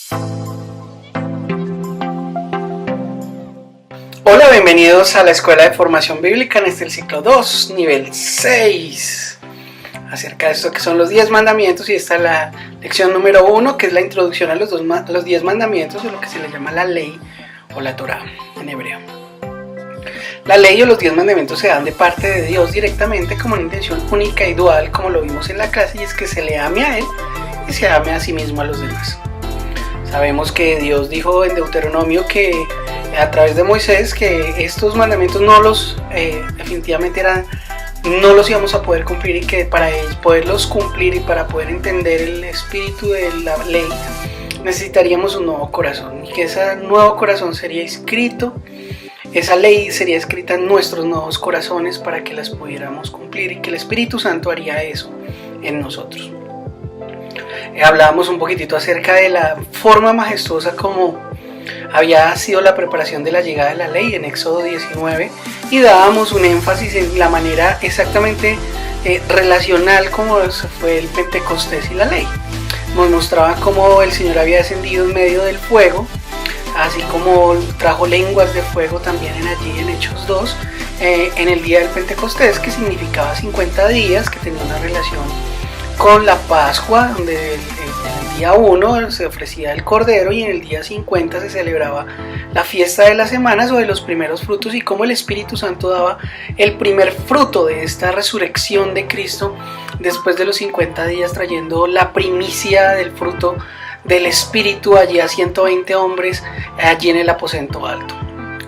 Hola, bienvenidos a la Escuela de Formación Bíblica en el ciclo 2, nivel 6. Acerca de esto que son los 10 mandamientos, y esta es la lección número 1, que es la introducción a los 10 mandamientos, o lo que se le llama la ley o la Torá en hebreo. La ley o los 10 mandamientos se dan de parte de Dios directamente como una intención única y dual, como lo vimos en la clase, y es que se le ame a Él y se ame a sí mismo a los demás. Sabemos que Dios dijo en Deuteronomio que a través de Moisés que estos mandamientos definitivamente no los íbamos a poder cumplir, y que para poderlos cumplir y para poder entender el espíritu de la ley necesitaríamos un nuevo corazón, y que ese nuevo corazón sería escrito, esa ley sería escrita en nuestros nuevos corazones para que las pudiéramos cumplir, y que el Espíritu Santo haría eso en nosotros. Hablábamos un poquitito acerca de la forma majestuosa como había sido la preparación de la llegada de la ley en Éxodo 19, y dábamos un énfasis en la manera exactamente relacional como fue el Pentecostés y la ley. Nos mostraba cómo el Señor había descendido en medio del fuego, así como trajo lenguas de fuego también allí en Hechos 2, en el día del Pentecostés, que significaba 50 días, que tenía una relación con la Pascua, donde el día 1 se ofrecía el cordero y en el día 50 se celebraba la fiesta de las semanas o de los primeros frutos, y cómo el Espíritu Santo daba el primer fruto de esta resurrección de Cristo después de los 50 días, trayendo la primicia del fruto del Espíritu allí a 120 hombres allí en el aposento alto,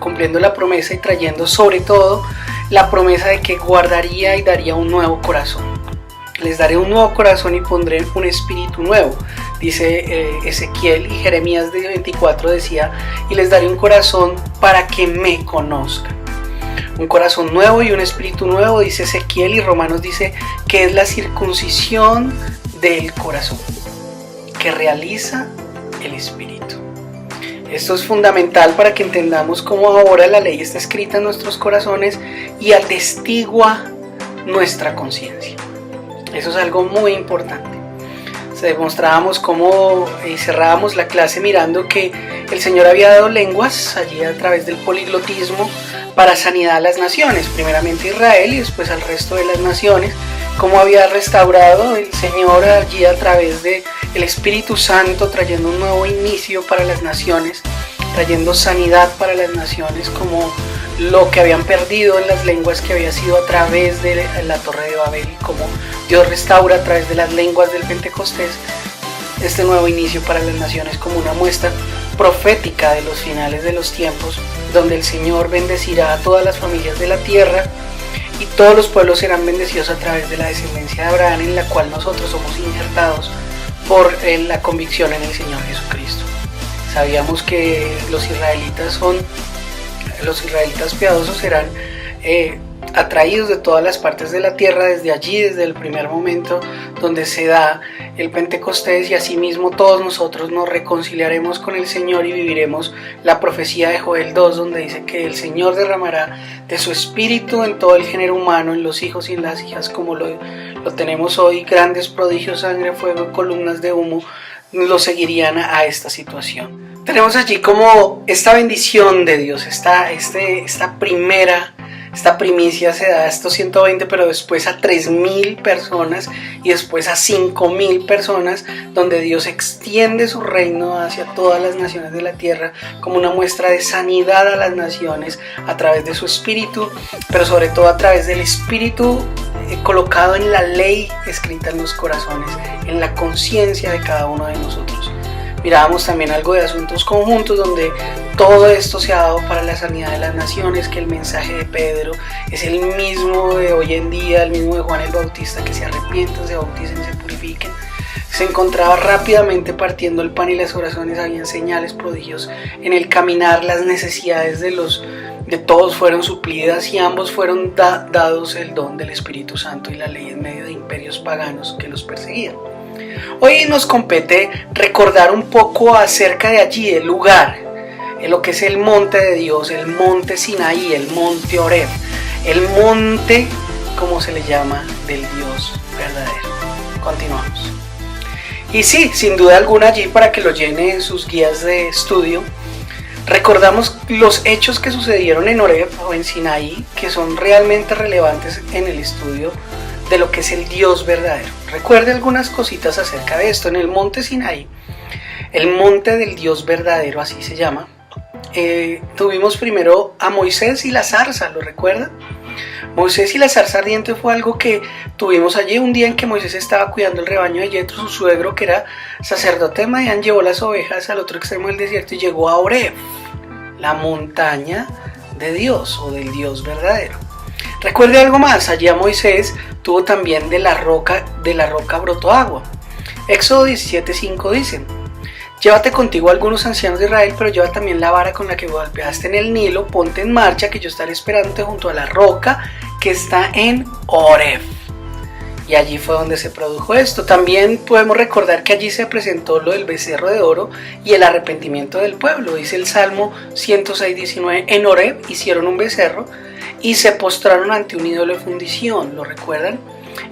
cumpliendo la promesa y trayendo sobre todo la promesa de que guardaría y daría un nuevo corazón. Les daré un nuevo corazón y pondré un espíritu nuevo, dice Ezequiel, y Jeremías 24 decía, y les daré un corazón para que me conozcan. Un corazón nuevo y un espíritu nuevo, dice Ezequiel, y Romanos dice que es la circuncisión del corazón que realiza el espíritu. Esto es fundamental para que entendamos cómo ahora la ley está escrita en nuestros corazones y atestigua nuestra conciencia. Eso es algo muy importante. Demostrábamos cómo y cerrábamos la clase mirando que el Señor había dado lenguas allí a través del poliglotismo para sanidad a las naciones, primeramente Israel y después al resto de las naciones, cómo había restaurado el Señor allí a través del Espíritu Santo, trayendo un nuevo inicio para las naciones, trayendo sanidad para las naciones, como lo que habían perdido en las lenguas que había sido a través de la Torre de Babel, como Dios restaura a través de las lenguas del Pentecostés este nuevo inicio para las naciones, como una muestra profética de los finales de los tiempos, donde el Señor bendecirá a todas las familias de la tierra y todos los pueblos serán bendecidos a través de la descendencia de Abraham, en la cual nosotros somos injertados por la convicción en el Señor Jesucristo. Sabíamos que los israelitas piadosos serán atraídos de todas las partes de la tierra, desde allí, desde el primer momento donde se da el Pentecostés, y asimismo todos nosotros nos reconciliaremos con el Señor y viviremos la profecía de Joel 2, donde dice que el Señor derramará de su espíritu en todo el género humano, en los hijos y en las hijas, como lo tenemos hoy. Grandes prodigios, sangre, fuego, columnas de humo lo seguirían a esta situación. Tenemos allí como esta bendición de Dios, esta primicia se da a estos 120, pero después a 3,000 personas y después a 5,000 personas, donde Dios extiende su reino hacia todas las naciones de la tierra como una muestra de sanidad a las naciones a través de su espíritu, pero sobre todo a través del espíritu colocado en la ley escrita en los corazones, en la conciencia de cada uno de nosotros. Mirábamos también algo de asuntos conjuntos, donde todo esto se ha dado para la sanidad de las naciones, que el mensaje de Pedro es el mismo de hoy en día, el mismo de Juan el Bautista, que se arrepientan, se bauticen, se purifiquen. Se encontraba rápidamente partiendo el pan y las oraciones, habían señales, prodigios en el caminar, las necesidades de todos fueron suplidas, y ambos fueron dados el don del Espíritu Santo y la ley en medio de imperios paganos que los perseguían. Hoy nos compete recordar un poco acerca de allí, el lugar, en lo que es el monte de Dios, el monte Sinaí, el monte Horeb, el monte, como se le llama, del Dios verdadero. Continuamos. Y sí, sin duda alguna allí para que lo llene en sus guías de estudio, recordamos los hechos que sucedieron en Horeb o en Sinaí, que son realmente relevantes en el estudio de lo que es el Dios verdadero. Recuerde algunas cositas acerca de esto. En el monte Sinaí, el monte del Dios verdadero, así se llama, tuvimos primero a Moisés y la zarza, ¿lo recuerdan? Moisés y la zarza ardiente fue algo que tuvimos allí un día en que Moisés estaba cuidando el rebaño de Yetro, su suegro, que era sacerdote de Madián, llevó las ovejas al otro extremo del desierto y llegó a Horeb, la montaña de Dios o del Dios verdadero. Recuerde algo más, allí a Moisés tuvo también de la roca brotó agua. Éxodo 17:5 dice: llévate contigo a algunos ancianos de Israel, pero lleva también la vara con la que golpeaste en el Nilo, ponte en marcha, que yo estaré esperándote junto a la roca que está en Horeb. Y allí fue donde se produjo esto. También podemos recordar que allí se presentó lo del becerro de oro y el arrepentimiento del pueblo. Dice el Salmo 106:19, en Horeb hicieron un becerro y se postraron ante un ídolo de fundición, ¿lo recuerdan?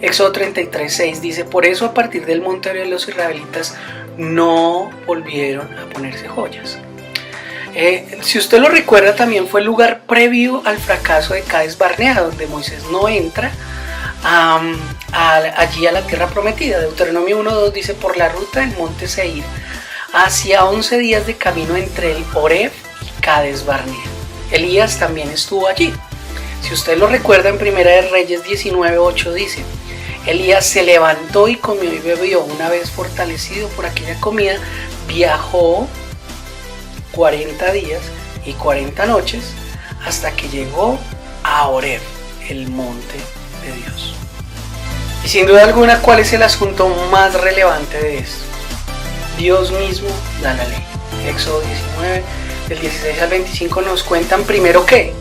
Éxodo 33:6 dice: por eso a partir del monte Horeb los israelitas no volvieron a ponerse joyas. Si usted lo recuerda, también fue el lugar previo al fracaso de Cades Barnea, donde Moisés no entra allí a la tierra prometida. Deuteronomio 1:2 dice: por la ruta del monte Seir, hacia 11 días de camino entre el Horeb y Cades Barnea. Elías también estuvo allí. Si usted lo recuerda, en Primera de Reyes 19:8 dice: Elías se levantó y comió y bebió. Una vez fortalecido por aquella comida, viajó 40 días y 40 noches hasta que llegó a Horeb, el monte de Dios. Y sin duda alguna, ¿cuál es el asunto más relevante de esto? Dios mismo da la ley. Éxodo 19, del 16 al 25 nos cuentan primero que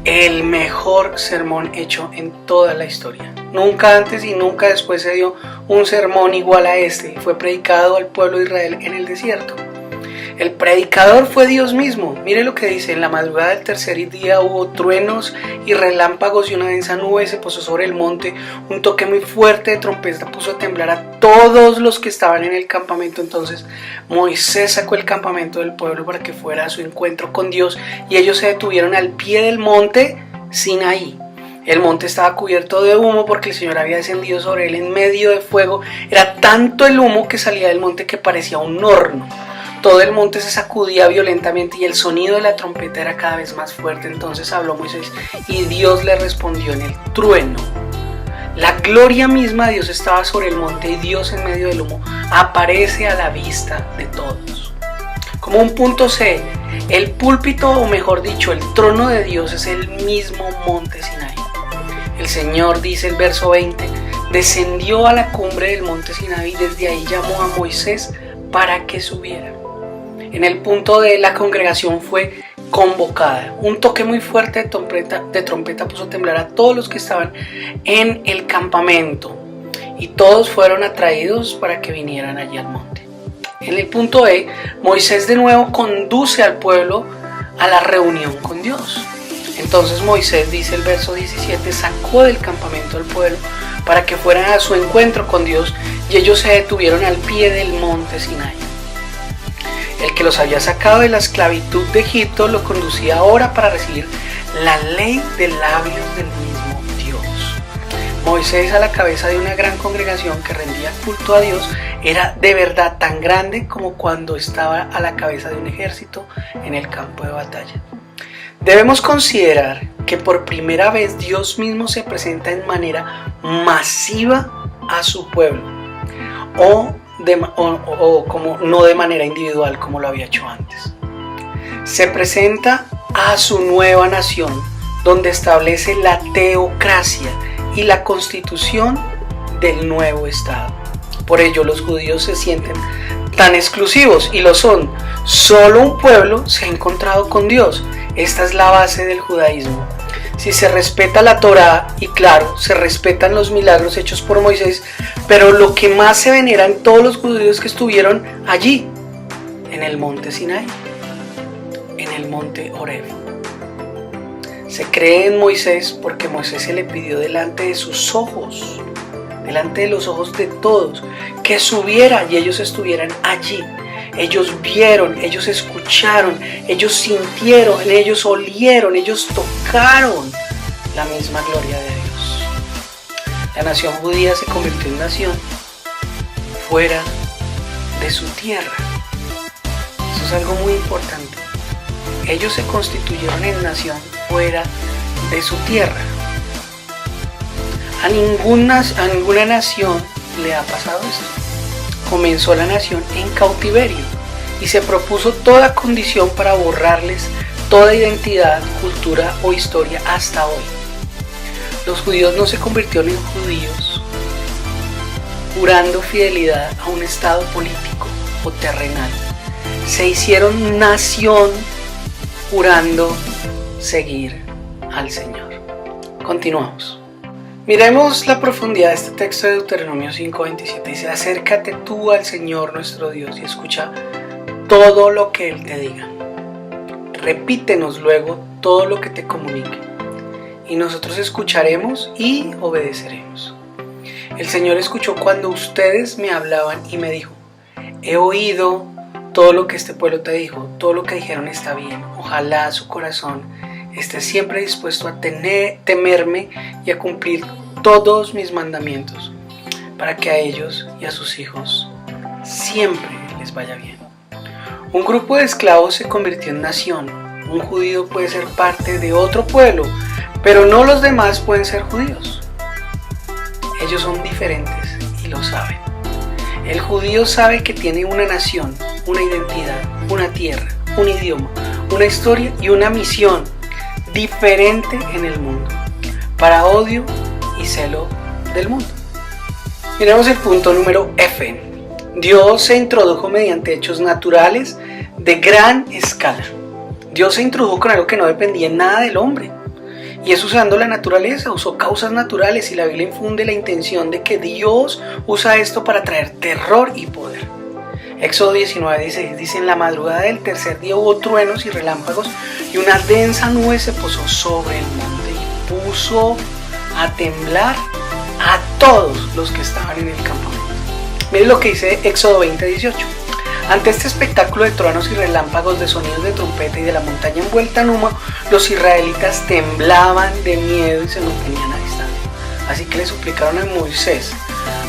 el mejor sermón hecho en toda la historia. Nunca antes y nunca después se dio un sermón igual a este y fue predicado al pueblo de Israel en el desierto. El predicador fue Dios mismo. Mire lo que dice: en la madrugada del tercer día hubo truenos y relámpagos y una densa nube se posó sobre el monte. Un toque muy fuerte de trompeta puso a temblar a todos los que estaban en el campamento. Entonces Moisés sacó el campamento del pueblo para que fuera a su encuentro con Dios y ellos se detuvieron al pie del monte Sinaí. El monte estaba cubierto de humo porque el Señor había descendido sobre él en medio de fuego. Era tanto el humo que salía del monte que parecía un horno. Todo el monte se sacudía violentamente y el sonido de la trompeta era cada vez más fuerte. Entonces habló Moisés y Dios le respondió en el trueno. La gloria misma de Dios estaba sobre el monte y Dios en medio del humo aparece a la vista de todos. Como un punto C, el púlpito, o mejor dicho, el trono de Dios es el mismo monte Sinaí. El Señor, dice el verso 20, descendió a la cumbre del monte Sinaí y desde ahí llamó a Moisés para que subiera. En el punto D, la congregación fue convocada. Un toque muy fuerte de trompeta puso a temblar a todos los que estaban en el campamento y todos fueron atraídos para que vinieran allí al monte. En el punto E, Moisés de nuevo conduce al pueblo a la reunión con Dios. Entonces Moisés, dice el verso 17, sacó del campamento al pueblo para que fueran a su encuentro con Dios y ellos se detuvieron al pie del monte Sinaí. El que los había sacado de la esclavitud de Egipto lo conducía ahora para recibir la ley de labios del mismo Dios. Moisés, a la cabeza de una gran congregación que rendía culto a Dios, era de verdad tan grande como cuando estaba a la cabeza de un ejército en el campo de batalla. Debemos considerar que por primera vez Dios mismo se presenta en manera masiva a su pueblo, como no de manera individual como lo había hecho antes. Se presenta a su nueva nación, donde establece la teocracia y la constitución del nuevo Estado. Por ello los judíos se sienten tan exclusivos, y lo son. Solo un pueblo se ha encontrado con Dios. Esta es la base del judaísmo. Si se respeta la Torá, y claro, se respetan los milagros hechos por Moisés, pero lo que más se venera en todos los judíos que estuvieron allí, en el monte Sinaí, en el monte Horeb. Se cree en Moisés porque Moisés se le pidió delante de sus ojos, delante de los ojos de todos, que subiera y ellos estuvieran allí. Ellos vieron, ellos escucharon, ellos sintieron, ellos olieron, ellos tocaron la misma gloria de Dios. La nación judía se convirtió en nación fuera de su tierra. Eso es algo muy importante. Ellos se constituyeron en nación fuera de su tierra. A ninguna nación le ha pasado esto. Comenzó la nación en cautiverio y se propuso toda condición para borrarles toda identidad, cultura o historia hasta hoy. Los judíos no se convirtieron en judíos jurando fidelidad a un estado político o terrenal. Se hicieron nación jurando seguir al Señor. Continuamos. Miremos la profundidad de este texto de Deuteronomio 5:27. Dice: acércate tú al Señor nuestro Dios y escucha todo lo que Él te diga. Repítenos luego todo lo que te comunique, y nosotros escucharemos y obedeceremos. El Señor escuchó cuando ustedes me hablaban y me dijo: he oído todo lo que este pueblo te dijo, todo lo que dijeron está bien. Ojalá su corazón esté siempre dispuesto a temerme y a cumplir todos mis mandamientos, para que a ellos y a sus hijos siempre les vaya bien. Un grupo de esclavos se convirtió en nación. Un judío puede ser parte de otro pueblo, pero no los demás pueden ser judíos. Ellos son diferentes y lo saben. El judío sabe que tiene una nación, una identidad, una tierra, un idioma, una historia y una misión diferente en el mundo, para odio y celo del mundo. Miremos el punto número F. Dios se introdujo mediante hechos naturales de gran escala. Dios se introdujo con algo que no dependía en nada del hombre, y es usando la naturaleza, usó causas naturales, y la Biblia infunde la intención de que Dios usa esto para traer terror y poder. Éxodo 19:16 dice: en la madrugada del tercer día hubo truenos y relámpagos, y una densa nube se posó sobre el monte y puso a temblar a todos los que estaban en el campamento. Miren lo que dice Éxodo 20:18. Ante este espectáculo de truenos y relámpagos, de sonidos de trompeta y de la montaña envuelta en humo, los israelitas temblaban de miedo y se mantenían a distancia. Así que le suplicaron a Moisés: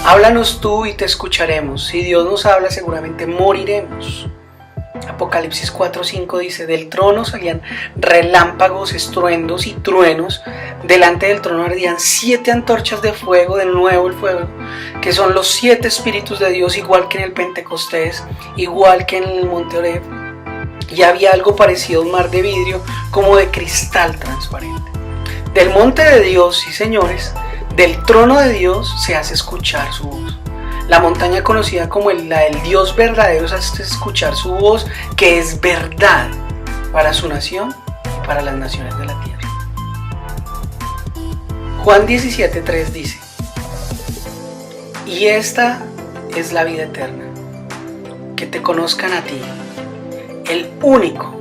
háblanos tú y te escucharemos. Si Dios nos habla, seguramente moriremos. Apocalipsis 4:5 dice: del trono salían relámpagos, estruendos y truenos. Delante del trono ardían 7 antorchas de fuego, de nuevo el fuego, que son los 7 espíritus de Dios, igual que en el Pentecostés, igual que en el monte Oreb. Y había algo parecido a un mar de vidrio, como de cristal transparente. Del monte de Dios, sí señores, del trono de Dios se hace escuchar su voz. La montaña conocida como la del Dios verdadero se hace escuchar su voz, que es verdad para su nación y para las naciones de la tierra. Juan 17:3 dice: y esta es la vida eterna, que te conozcan a ti, el único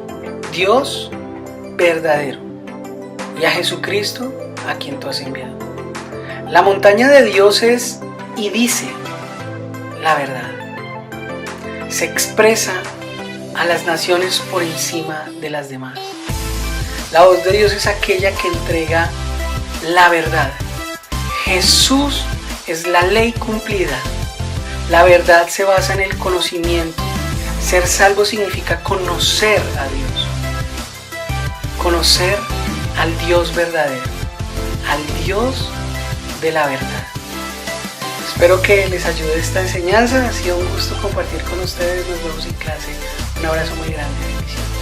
Dios verdadero, y a Jesucristo, a quien tú has enviado. La montaña de Dios es y dice la verdad. Se expresa a las naciones por encima de las demás. La voz de Dios es aquella que entrega la verdad. Jesús es la ley cumplida. La verdad se basa en el conocimiento. Ser salvo significa conocer a Dios. Conocer al Dios verdadero, al Dios de la verdad. Espero que les ayude esta enseñanza. Ha sido un gusto compartir con ustedes. Nos vemos en clase. Un abrazo muy grande. Bendiciones.